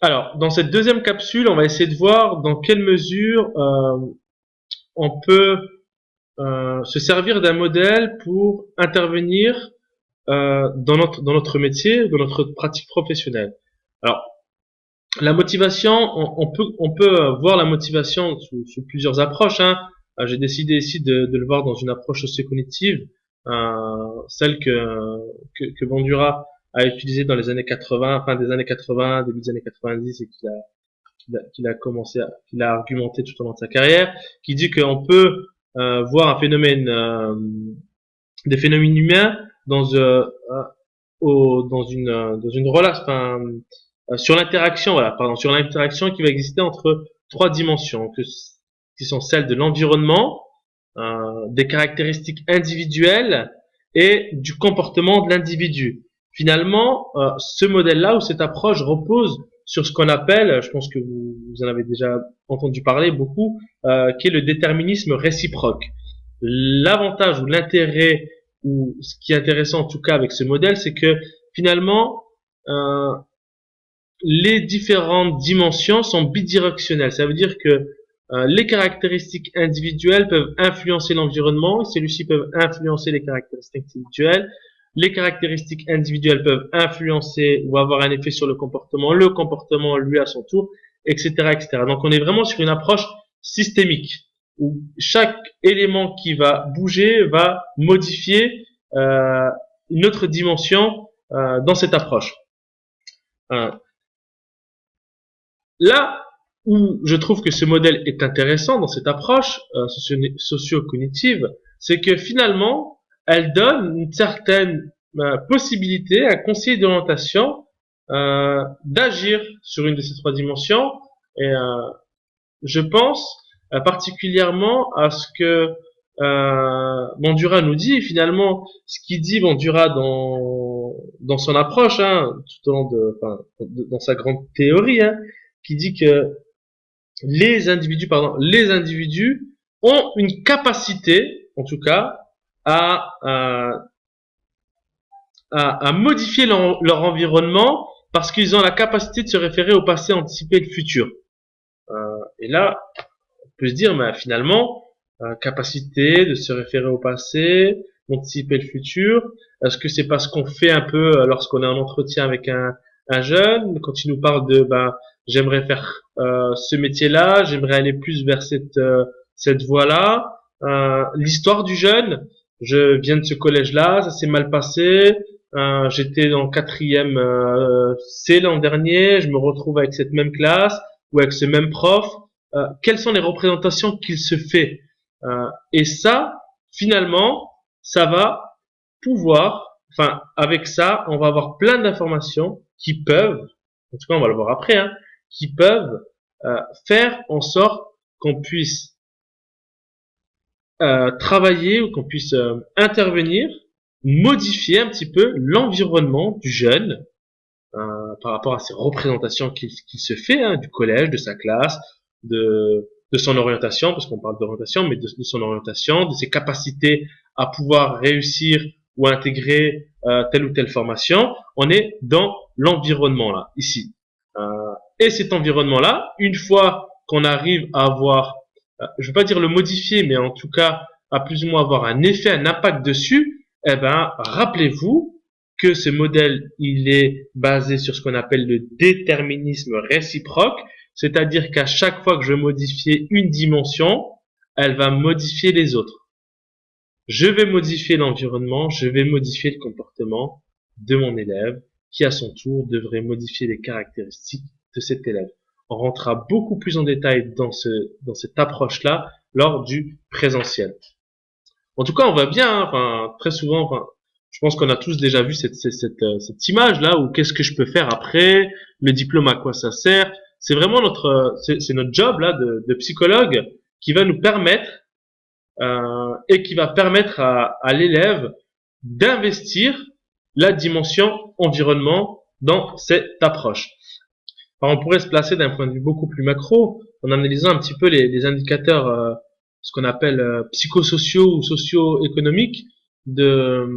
Alors, dans cette deuxième capsule, on va essayer de voir dans quelle mesure on peut se servir d'un modèle pour intervenir dans notre métier, dans notre pratique professionnelle. Alors, la motivation, on peut voir la motivation sous plusieurs approches, hein. J'ai décidé ici de le voir dans une approche socio-cognitive, celle que Bandura a utilisée dans les années 80, fin des années 80, début des années 90 et qu'il a argumenté tout au long de sa carrière, qui dit qu'on peut voir un phénomène, des phénomènes humains dans une relation, enfin, sur l'interaction, voilà, pardon, sur l'interaction qui va exister entre trois dimensions, qui sont celles de l'environnement, des caractéristiques individuelles et du comportement de l'individu. Finalement, ce modèle-là ou cette approche repose sur ce qu'on appelle, je pense que vous en avez déjà entendu parler beaucoup, qui est le déterminisme réciproque. L'avantage ou l'intérêt, ou ce qui est intéressant en tout cas avec ce modèle, c'est que finalement, les différentes dimensions sont bidirectionnelles. Ça veut dire que les caractéristiques individuelles peuvent influencer l'environnement, et celui-ci peuvent influencer les caractéristiques individuelles. Les caractéristiques individuelles peuvent influencer ou avoir un effet sur le comportement lui à son tour, etc., etc. Donc on est vraiment sur une approche systémique, où chaque élément qui va bouger va modifier une autre dimension dans cette approche. Là où je trouve que ce modèle est intéressant dans cette approche socio-cognitive, c'est que finalement, elle donne une certaine possibilité à un conseiller d'orientation d'agir sur une de ces trois dimensions. Et je pense particulièrement à ce que Bandura nous dit. Et finalement, ce qu'il dit Bandura dans son approche, hein, tout au long dans sa grande théorie, hein, qui dit que les individus ont une capacité, en tout cas, à, à, à modifier leur environnement parce qu'ils ont la capacité de se référer au passé, anticiper le futur. Et là, on peut se dire, mais finalement, capacité de se référer au passé, d'anticiper le futur, est-ce que c'est pas ce qu'on fait un peu lorsqu'on est en entretien avec un jeune, quand il nous parle de, j'aimerais faire ce métier-là, j'aimerais aller plus vers cette voie-là. L'histoire du jeune, je viens de ce collège-là, ça s'est mal passé. J'étais dans quatrième C l'an dernier, je me retrouve avec cette même classe ou avec ce même prof. Quelles sont les représentations qu'il se fait? Et ça, finalement, ça va pouvoir, enfin, avec ça, on va avoir plein d'informations qui peuvent, en tout cas, on va le voir après, hein, qui peuvent faire en sorte qu'on puisse travailler ou qu'on puisse intervenir, modifier un petit peu l'environnement du jeune par rapport à ces représentations qu'il se fait, hein, du collège, de sa classe, de son orientation, parce qu'on parle d'orientation, mais de son orientation, de ses capacités à pouvoir réussir ou intégrer telle ou telle formation. On est dans l'environnement là, ici. Et cet environnement-là, une fois qu'on arrive à avoir, je ne veux pas dire le modifier, mais en tout cas à plus ou moins avoir un effet, un impact dessus, eh ben, rappelez-vous que ce modèle, il est basé sur ce qu'on appelle le déterminisme réciproque, c'est-à-dire qu'à chaque fois que je vais modifier une dimension, elle va modifier les autres. Je vais modifier l'environnement, je vais modifier le comportement de mon élève, qui à son tour devrait modifier les caractéristiques de cet élève. On rentrera beaucoup plus en détail dans cette approche-là lors du présentiel. En tout cas, on va bien, hein, enfin, très souvent, enfin, je pense qu'on a tous déjà vu cette image-là, où qu'est-ce que je peux faire après, le diplôme à quoi ça sert. C'est vraiment c'est notre job là de psychologue qui va nous permettre et qui va permettre à l'élève d'investir la dimension environnement dans cette approche. Alors, on pourrait se placer d'un point de vue beaucoup plus macro en analysant un petit peu les indicateurs, ce qu'on appelle psychosociaux ou socio-économiques dans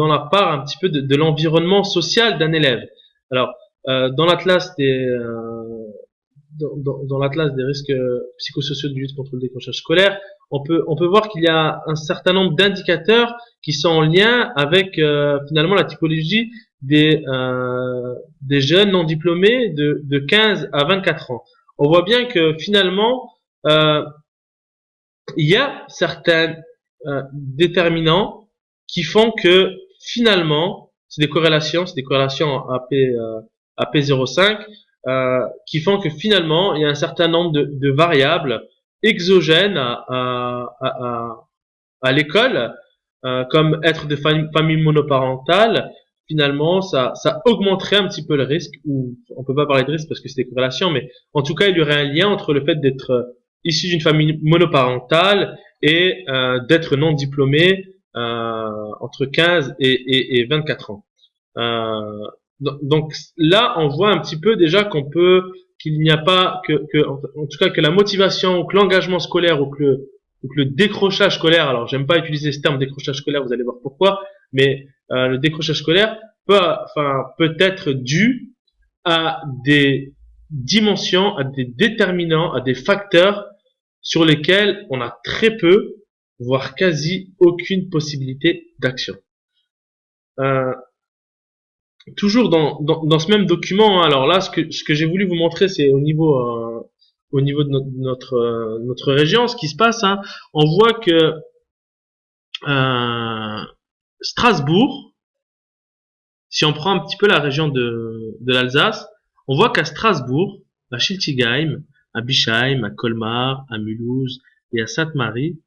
la part un petit peu de l'environnement social d'un élève. Alors, dans l'atlas dans l'atlas des risques psychosociaux de lutte contre le décrochage scolaire, on peut voir qu'il y a un certain nombre d'indicateurs qui sont en lien avec finalement la typologie des jeunes non diplômés de 15 à 24 ans. On voit bien que finalement, euh, il y a certains déterminants qui font que finalement, c'est des corrélations AP05, qui font que finalement, il y a un certain nombre de variables exogènes à l'école, comme être de famille monoparentale. Finalement, ça augmenterait un petit peu le risque, ou on peut pas parler de risque parce que c'est des corrélations, mais en tout cas, il y aurait un lien entre le fait d'être issu d'une famille monoparentale et d'être non diplômé entre 15 et 24 ans. Euh, donc là, on voit un petit peu déjà qu'il n'y a pas en tout cas que la motivation, ou que l'engagement scolaire, ou que le décrochage scolaire. Alors, j'aime pas utiliser ce terme décrochage scolaire. Vous allez voir pourquoi. Mais le décrochage scolaire peut être dû à des dimensions, à des déterminants, à des facteurs sur lesquels on a très peu, voire quasi aucune possibilité d'action. Euh, Toujours dans ce même document, hein, alors là, ce que j'ai voulu vous montrer, c'est au niveau de notre région, ce qui se passe. Hein, on voit que Strasbourg, si on prend un petit peu la région de l'Alsace, on voit qu'à Strasbourg, à Schiltigheim, à Bischheim, à Colmar, à Mulhouse et à Sainte-Marie,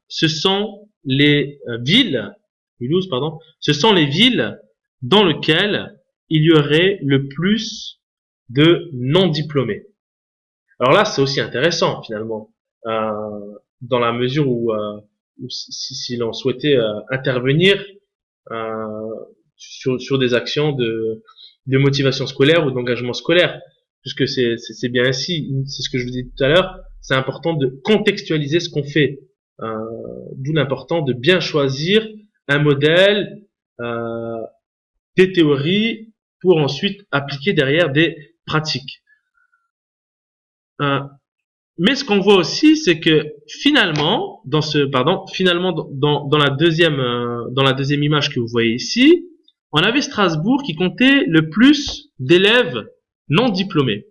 ce sont les villes, Mulhouse, pardon, ce sont les villes dans lesquelles il y aurait le plus de non-diplômés. Alors là, c'est aussi intéressant finalement, dans la mesure où si l'on souhaitait intervenir euh, sur des actions de motivation scolaire ou d'engagement scolaire, puisque c'est bien ainsi, c'est ce que je vous disais tout à l'heure, c'est important de contextualiser ce qu'on fait, euh, d'où l'important de bien choisir un modèle, euh, des théories pour ensuite appliquer derrière des pratiques. Euh, mais ce qu'on voit aussi, c'est que finalement, finalement dans la deuxième image que vous voyez ici, on avait Strasbourg qui comptait le plus d'élèves non diplômés.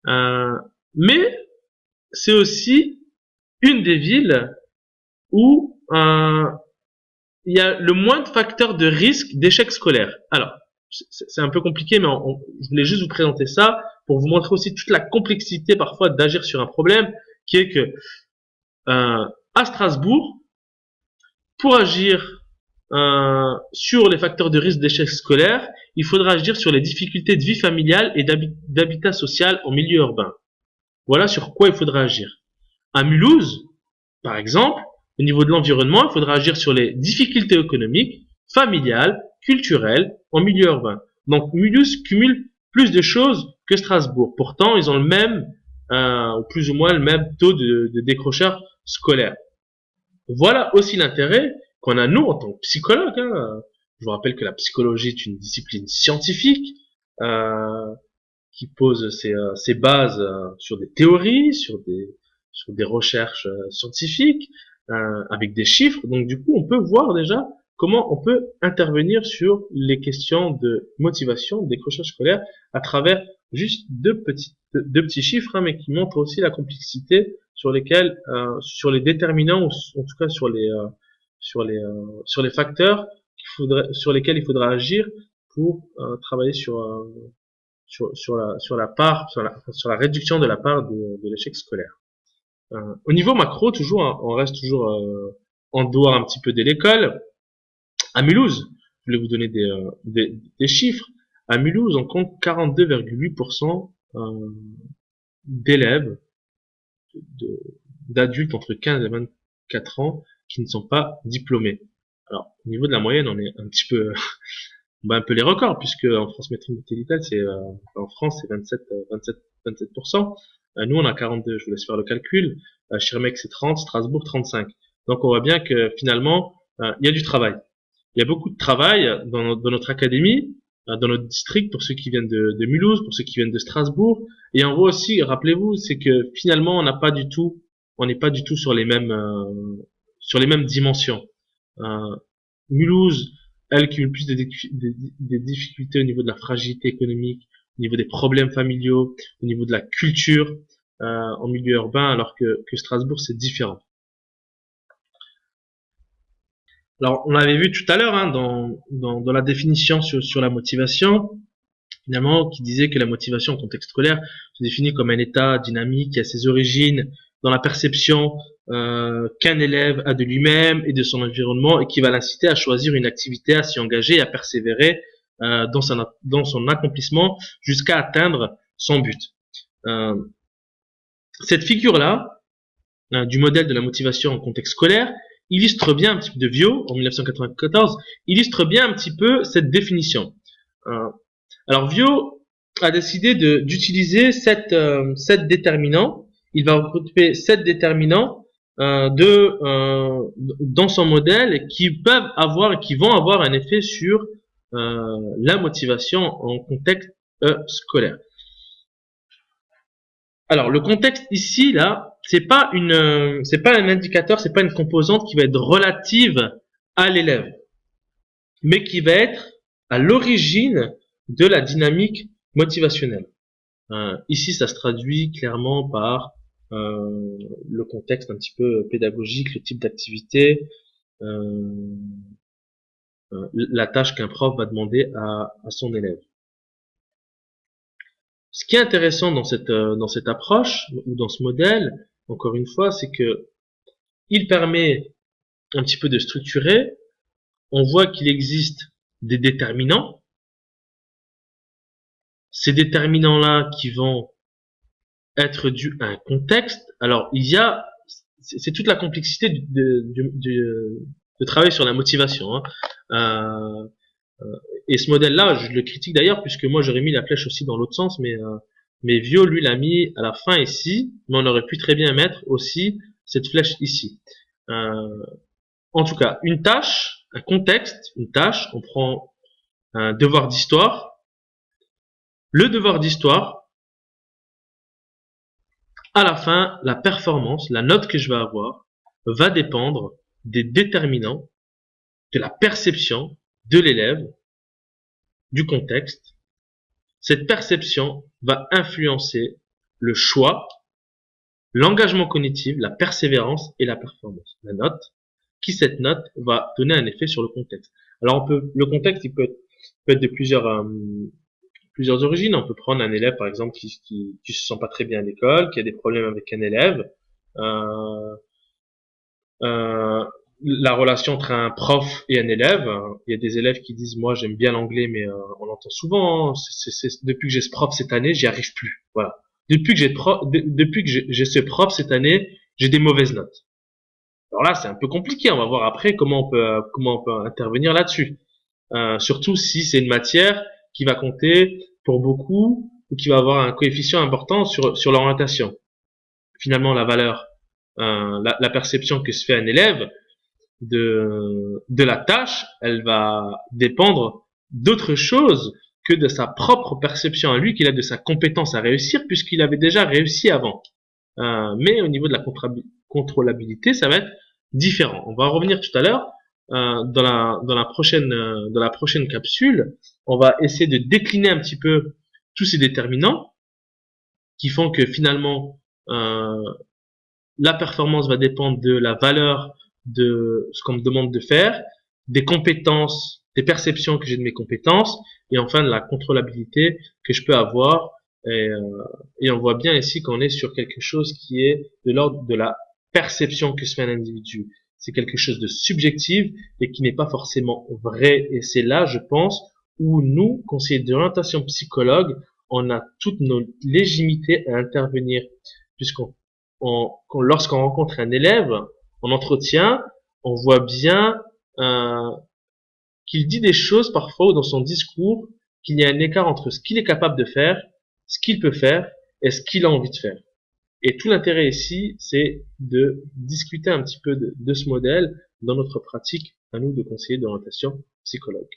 Euh, mais c'est aussi une des villes où il y a le moins de facteurs de risque d'échec scolaire. Alors, c'est un peu compliqué, mais je voulais juste vous présenter ça pour vous montrer aussi toute la complexité parfois d'agir sur un problème, qui est que à Strasbourg, pour agir sur les facteurs de risque d'échec scolaire, il faudra agir sur les difficultés de vie familiale et d'habitat social en milieu urbain. Voilà sur quoi il faudra agir. À Mulhouse, par exemple, au niveau de l'environnement, il faudra agir sur les difficultés économiques, familiales, culturelles en milieu urbain. Donc Mulhouse cumule plus de choses que Strasbourg. Pourtant, ils ont le même, ou plus ou moins le même taux de décrocheurs scolaires. Voilà aussi l'intérêt qu'on a nous en tant que psychologues. Hein. Je vous rappelle que la psychologie est une discipline scientifique euh, qui pose ses bases sur des théories, sur des recherches scientifiques, avec des chiffres. Donc du coup, on peut voir déjà comment on peut intervenir sur les questions de motivation, de décrochage scolaire, à travers juste deux petits chiffres, hein, mais qui montrent aussi la complexité sur les déterminants, ou en tout cas sur les facteurs sur lesquels il faudra agir pour travailler sur la réduction de la part de l'échec scolaire. Au niveau macro, toujours, hein, on reste toujours en dehors un petit peu de l'école. À Mulhouse, je voulais vous donner des chiffres. À Mulhouse, on compte 42,8% d'élèves, d'adultes entre 15 et 24 ans qui ne sont pas diplômés. Alors, au niveau de la moyenne, on est un petit peu, un peu les records, puisque en France métropolitaine, en France, c'est 27%. Nous, on a 42, je vous laisse faire le calcul. Schirmeck, c'est 30, Strasbourg, 35. Donc, on voit bien que finalement, il y a du travail. Il y a beaucoup de travail dans notre académie, dans notre district, pour ceux qui viennent de Mulhouse, pour ceux qui viennent de Strasbourg. Et on voit aussi, rappelez-vous, c'est que finalement, on n'est pas du tout sur les mêmes dimensions. Euh, Mulhouse, elle cumule plus des difficultés au niveau de la fragilité économique, au niveau des problèmes familiaux, au niveau de la culture en milieu urbain, alors que Strasbourg, c'est différent. Alors, on l'avait vu tout à l'heure hein, dans la définition sur la motivation, finalement, qui disait que la motivation en contexte scolaire se définit comme un état dynamique qui a ses origines dans la perception qu'un élève a de lui-même et de son environnement et qui va l'inciter à choisir une activité, à s'y engager et à persévérer dans son accomplissement jusqu'à atteindre son but. Euh, cette figure-là, du modèle de la motivation en contexte scolaire, illustre bien un petit peu de Viau, en 1994, illustre bien un petit peu cette définition. Alors Viau a décidé d'utiliser 7 déterminants. Il va regrouper 7 déterminants dans son modèle qui peuvent avoir et qui vont avoir un effet sur la motivation en contexte scolaire. Alors le contexte ici là, c'est pas un indicateur, c'est pas une composante qui va être relative à l'élève, mais qui va être à l'origine de la dynamique motivationnelle. Ici, ça se traduit clairement par le contexte un petit peu pédagogique, le type d'activité, la tâche qu'un prof va demander à son élève. Ce qui est intéressant dans cette approche ou dans ce modèle, encore une fois, c'est que il permet un petit peu de structurer. On voit qu'il existe des déterminants. Ces déterminants-là qui vont être dus à un contexte. Alors, c'est toute la complexité de travailler sur la motivation. Hein. Et ce modèle-là, je le critique d'ailleurs, puisque moi j'aurais mis la flèche aussi dans l'autre sens, mais Vio, lui, l'a mis à la fin ici, mais on aurait pu très bien mettre aussi cette flèche ici. En tout cas, une tâche, un contexte, une tâche, on prend un devoir d'histoire. Le devoir d'histoire, à la fin, la performance, la note que je vais avoir, va dépendre des déterminants, de la perception de l'élève, du contexte. Cette perception va influencer le choix, l'engagement cognitif, la persévérance et la performance. La note, cette note va donner un effet sur le contexte. Alors le contexte, il peut être de plusieurs origines. On peut prendre un élève, par exemple, qui se sent pas très bien à l'école, qui a des problèmes avec un élève. La relation entre un prof et un élève. Il y a des élèves qui disent, moi, j'aime bien l'anglais, mais on l'entend souvent. Hein, depuis que j'ai ce prof cette année, j'y arrive plus. Voilà. Depuis que j'ai ce prof cette année, j'ai des mauvaises notes. Alors là, c'est un peu compliqué. On va voir après comment on peut intervenir là-dessus. Surtout si c'est une matière qui va compter pour beaucoup ou qui va avoir un coefficient important sur l'orientation. Finalement, la valeur, la perception que se fait un élève de la tâche, elle va dépendre d'autre chose que de sa propre perception à lui, qu'il a de sa compétence à réussir, puisqu'il avait déjà réussi avant. Mais au niveau de la contrôlabilité, ça va être différent. On va en revenir tout à l'heure. Dans la prochaine capsule, on va essayer de décliner un petit peu tous ces déterminants qui font que finalement la performance va dépendre de la valeur de ce qu'on me demande de faire, des compétences, des perceptions que j'ai de mes compétences, et enfin de la contrôlabilité que je peux avoir. Et on voit bien ici qu'on est sur quelque chose qui est de l'ordre de la perception que se fait un individu. C'est quelque chose de subjectif et qui n'est pas forcément vrai. Et c'est là, je pense, où nous, conseillers d'orientation psychologue, on a toutes nos légitimités à intervenir, lorsqu'on rencontre un élève en entretien, on voit bien qu'il dit des choses parfois dans son discours, qu'il y a un écart entre ce qu'il est capable de faire, ce qu'il peut faire et ce qu'il a envie de faire. Et tout l'intérêt ici, c'est de discuter un petit peu de ce modèle dans notre pratique à nous de conseillers d'orientation psychologue.